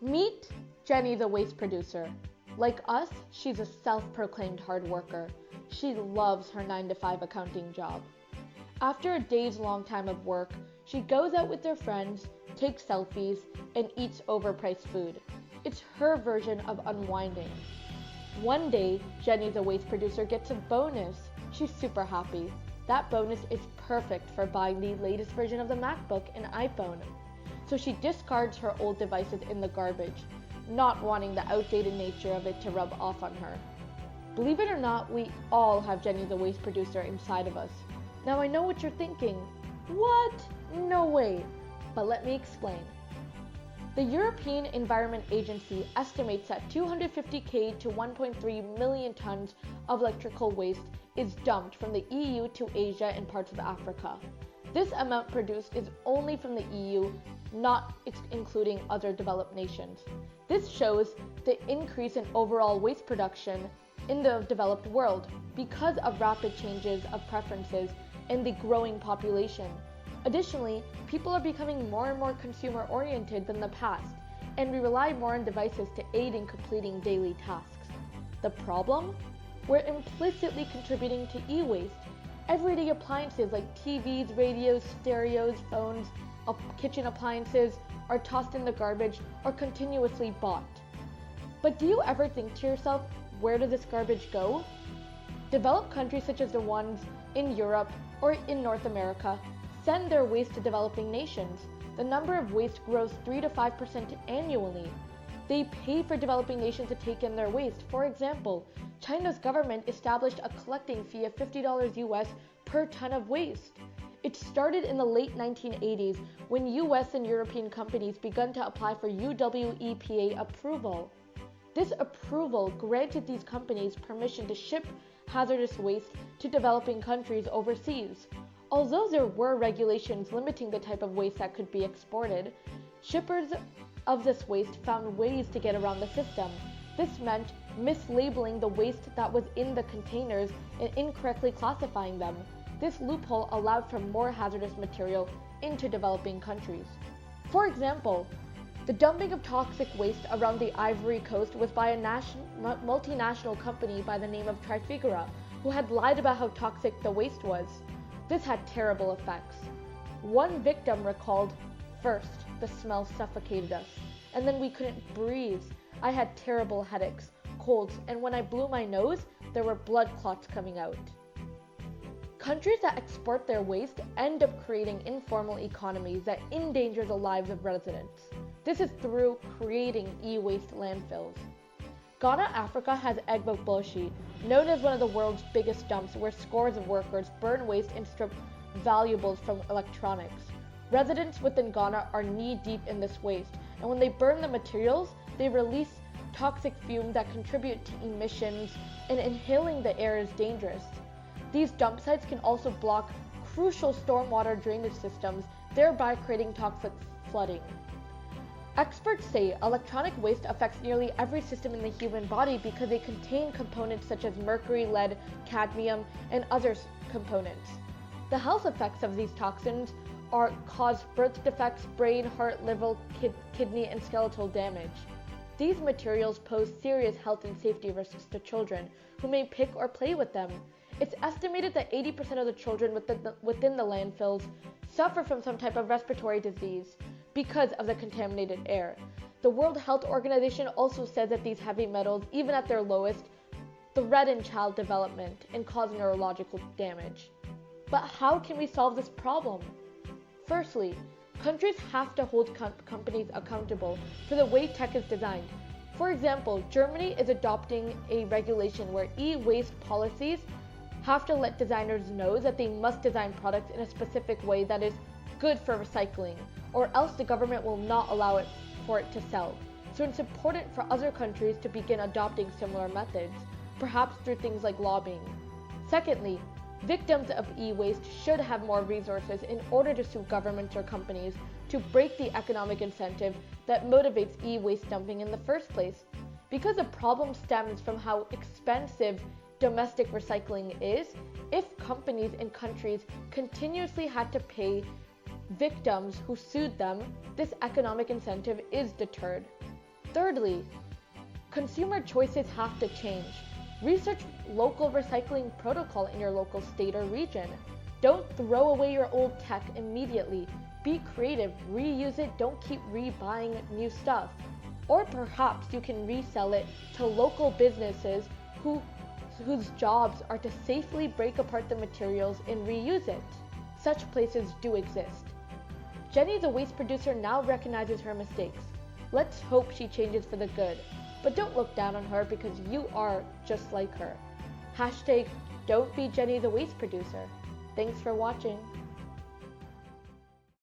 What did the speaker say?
Meet Jenny, the waste producer. Like us, she's a self-proclaimed hard worker. She loves her 9 to 5 accounting job. After a day's long time of work, she goes out with her friends, takes selfies, and eats overpriced food. It's her version of unwinding. One day, Jenny, the waste producer, gets a bonus. She's super happy. That bonus is perfect for buying the latest version of the MacBook and iPhone. So she discards her old devices in the garbage, not wanting the outdated nature of it to rub off on her. Believe it or not, we all have Jenny, the waste producer, inside of us. Now I know what you're thinking. What? No way. But let me explain. The European Environment Agency estimates that 250k to 1.3 million tons of electrical waste is dumped from the EU to Asia and parts of Africa. This amount produced is only from the EU, not including other developed nations. This shows the increase in overall waste production in the developed world because of rapid changes of preferences in the growing population. Additionally, people are becoming more and more consumer-oriented than the past, and we rely more on devices to aid in completing daily tasks. The problem? We're implicitly contributing to e-waste. Everyday appliances like TVs, radios, stereos, phones, kitchen appliances are tossed in the garbage or continuously bought. But do you ever think to yourself, where does this garbage go? Developed countries such as the ones in Europe or in North America send their waste to developing nations. The number of waste grows 3 to 5% annually. They pay for developing nations to take in their waste. For example, China's government established a collecting fee of $50 US per ton of waste. It started in the late 1980s when US and European companies began to apply for UWEPA approval. This approval granted these companies permission to ship hazardous waste to developing countries overseas. Although there were regulations limiting the type of waste that could be exported, shippers of this waste found ways to get around the system. This meant mislabeling the waste that was in the containers and incorrectly classifying them. This loophole allowed for more hazardous material into developing countries. For example, the dumping of toxic waste around the Ivory Coast was by a multinational company by the name of Trafigura, who had lied about how toxic the waste was. This had terrible effects. One victim recalled, "First, the smell suffocated us, and then we couldn't breathe. I had terrible headaches, colds, and when I blew my nose, there were blood clots coming out." Countries that export their waste end up creating informal economies that endanger the lives of residents. This is through creating e-waste landfills. Ghana, Africa has Egbogbloshi, known as one of the world's biggest dumps where scores of workers burn waste and strip valuables from electronics. Residents within Ghana are knee-deep in this waste, and when they burn the materials, they release toxic fumes that contribute to emissions, and inhaling the air is dangerous. These dump sites can also block crucial stormwater drainage systems, thereby creating toxic flooding. Experts say electronic waste affects nearly every system in the human body because they contain components such as mercury, lead, cadmium, and other components. The health effects of these toxins cause birth defects, brain, heart, liver, kidney, and skeletal damage. These materials pose serious health and safety risks to children who may pick or play with them. It's estimated that 80% of the children within the landfills suffer from some type of respiratory disease because of the contaminated air. The World Health Organization also says that these heavy metals, even at their lowest, threaten child development and cause neurological damage. But how can we solve this problem? Firstly, countries have to hold companies accountable for the way tech is designed. For example, Germany is adopting a regulation where e-waste policies have to let designers know that they must design products in a specific way that is good for recycling, or else the government will not allow it for it to sell. So it's important for other countries to begin adopting similar methods, perhaps through things like lobbying. Secondly, victims of e-waste should have more resources in order to sue governments or companies to break the economic incentive that motivates e-waste dumping in the first place. Because the problem stems from how expensive domestic recycling is, if companies and countries continuously had to pay victims who sued them, this economic incentive is deterred. Thirdly, consumer choices have to change. Research local recycling protocol in your local state or region. Don't throw away your old tech immediately. Be creative, reuse it, don't keep rebuying new stuff. Or perhaps you can resell it to local businesses whose jobs are to safely break apart the materials and reuse it. Such places do exist. Jenny, the waste producer, now recognizes her mistakes. Let's hope she changes for the good. But don't look down on her because you are just like her. Hashtag don't be Jenny the waste producer. Thanks for watching.